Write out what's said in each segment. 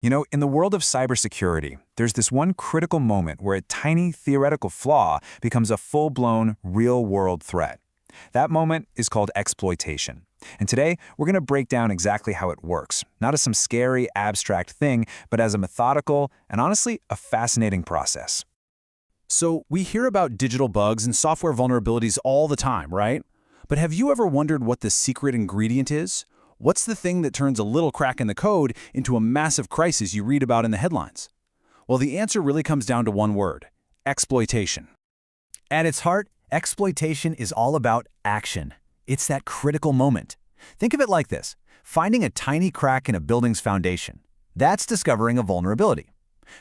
You know, in the world of cybersecurity, there's this one critical moment where a tiny theoretical flaw becomes a full-blown, real-world threat. That moment is called exploitation. And today, we're going to break down exactly how it works, not as some scary, abstract thing, but as a methodical and honestly, a fascinating process. So we hear about digital bugs and software vulnerabilities all the time, right? But have you ever wondered what the secret ingredient is? What's the thing that turns a little crack in the code into a massive crisis you read about in the headlines? Well, the answer really comes down to one word: exploitation. At its heart, exploitation is all about action. It's that critical moment. Think of it like this: finding a tiny crack in a building's foundation. That's discovering a vulnerability.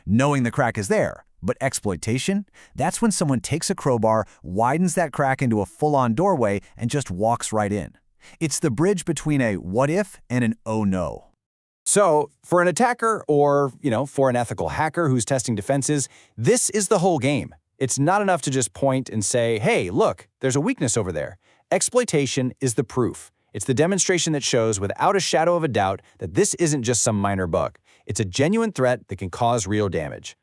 Knowing the crack is there, but exploitation? That's when someone takes a crowbar, widens that crack into a full-on doorway, and just walks right in. It's the bridge between a what if and an oh no. So, for an attacker or, for an ethical hacker who's testing defenses, this is the whole game. It's not enough to just point and say, hey, look, there's a weakness over there. Exploitation is the proof. It's the demonstration that shows without a shadow of a doubt that this isn't just some minor bug. It's a genuine threat that can cause real damage.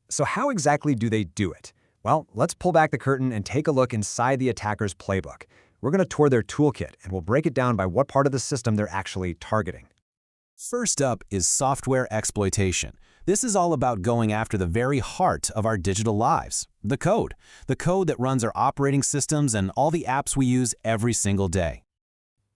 So how exactly do they do it? Well, let's pull back the curtain and take a look inside the attacker's playbook. We're going to tour their toolkit, and we'll break it down by what part of the system they're actually targeting. First up is software exploitation. This is all about going after the very heart of our digital lives, the code that runs our operating systems and all the apps we use every single day.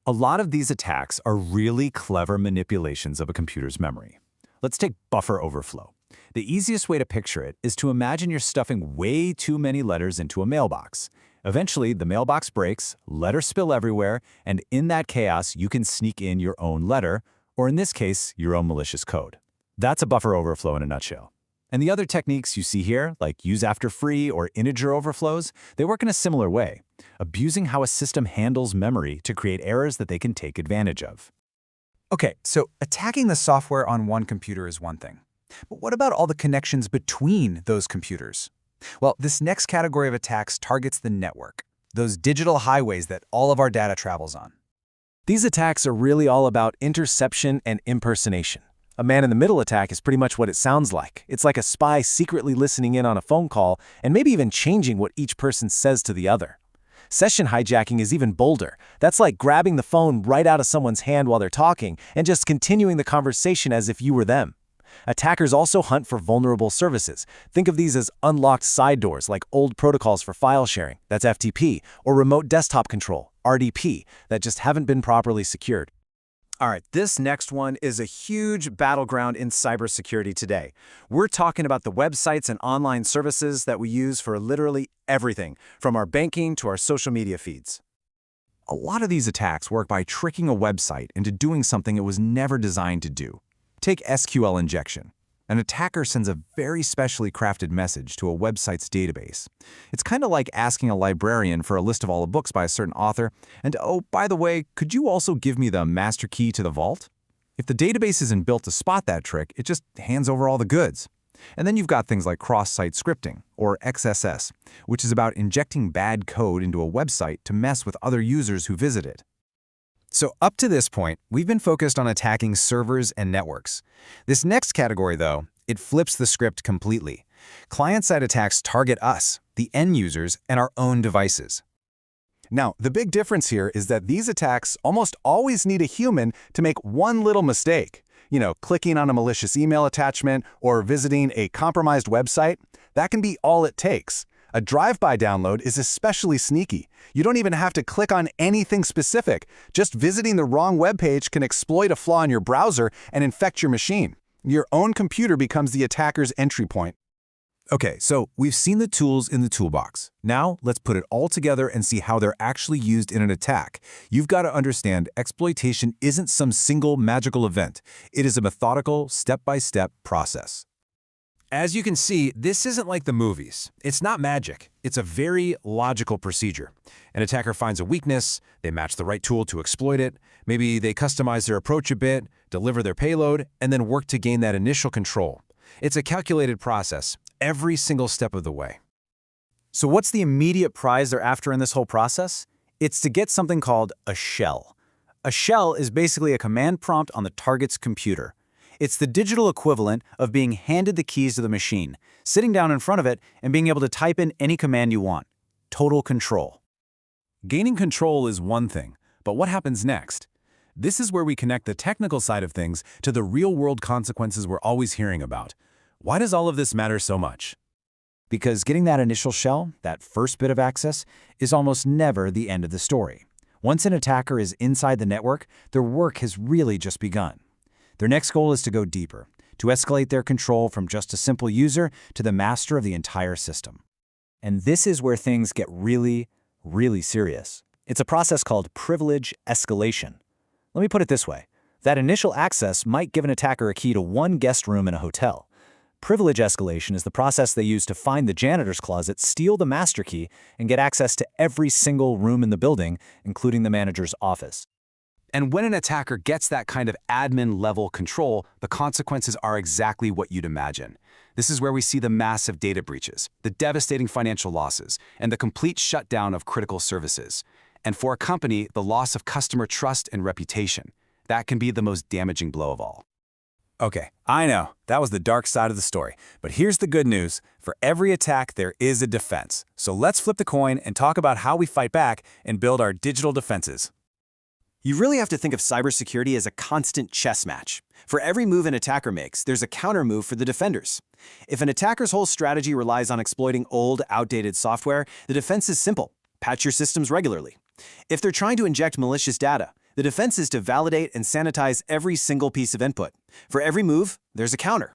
A lot of these attacks are really clever manipulations of a computer's memory. Let's take buffer overflow. The easiest way to picture it is to imagine you're stuffing way too many letters into a mailbox. Eventually, the mailbox breaks, letters spill everywhere, and in that chaos, you can sneak in your own letter, or in this case, your own malicious code. That's a buffer overflow in a nutshell. And the other techniques you see here, like use after free or integer overflows, they work in a similar way, abusing how a system handles memory to create errors that they can take advantage of. Okay, so attacking the software on one computer is one thing. But what about all the connections between those computers? Well, this next category of attacks targets the network, those digital highways that all of our data travels on. These attacks are really all about interception and impersonation. A man-in-the-middle attack is pretty much what it sounds like. It's like a spy secretly listening in on a phone call and maybe even changing what each person says to the other. Session hijacking is even bolder. That's like grabbing the phone right out of someone's hand while they're talking and just continuing the conversation as if you were them. Attackers also hunt for vulnerable services. Think of these as unlocked side doors like old protocols for file sharing, that's FTP, or remote desktop control, RDP, that just haven't been properly secured. All right, this next one is a huge battleground in cybersecurity today. We're talking about the websites and online services that we use for literally everything, from our banking to our social media feeds. A lot of these attacks work by tricking a website into doing something it was never designed to do. Take SQL injection. An attacker sends a very specially crafted message to a website's database. It's kind of like asking a librarian for a list of all the books by a certain author, and oh, by the way, could you also give me the master key to the vault? If the database isn't built to spot that trick, it just hands over all the goods. And then you've got things like cross-site scripting, or XSS, which is about injecting bad code into a website to mess with other users who visit it. So up to this point, we've been focused on attacking servers and networks. This next category, though, it flips the script completely. Client-side attacks target us, the end users, and our own devices. Now, the big difference here is that these attacks almost always need a human to make one little mistake. Clicking on a malicious email attachment or visiting a compromised website, that can be all it takes. A drive-by download is especially sneaky. You don't even have to click on anything specific. Just visiting the wrong web page can exploit a flaw in your browser and infect your machine. Your own computer becomes the attacker's entry point. Okay, so we've seen the tools in the toolbox. Now, let's put it all together and see how they're actually used in an attack. You've got to understand exploitation isn't some single magical event. It is a methodical, step-by-step process. As you can see, this isn't like the movies. It's not magic. It's a very logical procedure. An attacker finds a weakness, they match the right tool to exploit it, maybe they customize their approach a bit, deliver their payload, and then work to gain that initial control. It's a calculated process, every single step of the way. So what's the immediate prize they're after in this whole process? It's to get something called a shell. A shell is basically a command prompt on the target's computer. It's the digital equivalent of being handed the keys to the machine, sitting down in front of it, and being able to type in any command you want. Total control. Gaining control is one thing, but what happens next? This is where we connect the technical side of things to the real-world consequences we're always hearing about. Why does all of this matter so much? Because getting that initial shell, that first bit of access, is almost never the end of the story. Once an attacker is inside the network, their work has really just begun. Their next goal is to go deeper, to escalate their control from just a simple user to the master of the entire system. And this is where things get really serious. It's a process called privilege escalation. Let me put it this way. That initial access might give an attacker a key to one guest room in a hotel. Privilege escalation is the process they use to find the janitor's closet, steal the master key, and get access to every single room in the building, including the manager's office. And when an attacker gets that kind of admin-level control, the consequences are exactly what you'd imagine. This is where we see the massive data breaches, the devastating financial losses, and the complete shutdown of critical services. And for a company, the loss of customer trust and reputation. That can be the most damaging blow of all. Okay, I know, that was the dark side of the story. But here's the good news. For every attack, there is a defense. So let's flip the coin and talk about how we fight back and build our digital defenses. You really have to think of cybersecurity as a constant chess match. For every move an attacker makes, there's a counter move for the defenders. If an attacker's whole strategy relies on exploiting old, outdated software, the defense is simple: patch your systems regularly. If they're trying to inject malicious data, the defense is to validate and sanitize every single piece of input. For every move, there's a counter.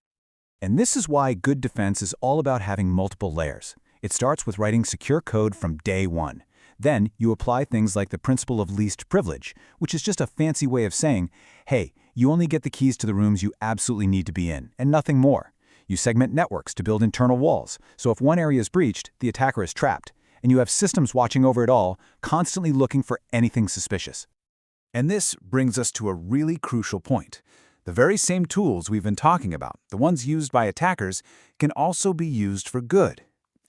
And this is why good defense is all about having multiple layers. It starts with writing secure code from day one. Then you apply things like the principle of least privilege, which is just a fancy way of saying, hey, you only get the keys to the rooms you absolutely need to be in, and nothing more. You segment networks to build internal walls, so if one area is breached, the attacker is trapped, and you have systems watching over it all, constantly looking for anything suspicious. And this brings us to a really crucial point. The very same tools we've been talking about, the ones used by attackers, can also be used for good.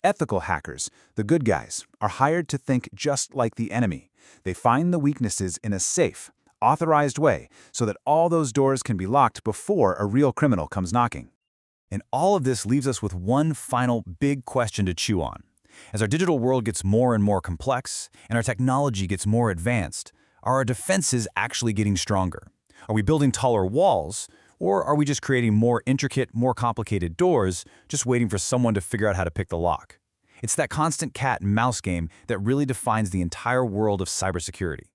Ethical hackers, the good guys, are hired to think just like the enemy. They find the weaknesses in a safe, authorized way so that all those doors can be locked before a real criminal comes knocking. And all of this leaves us with one final big question to chew on. As our digital world gets more and more complex, and our technology gets more advanced, are our defenses actually getting stronger? Are we building taller walls, or are we just creating more intricate, more complicated doors, just waiting for someone to figure out how to pick the lock? It's that constant cat and mouse game that really defines the entire world of cybersecurity.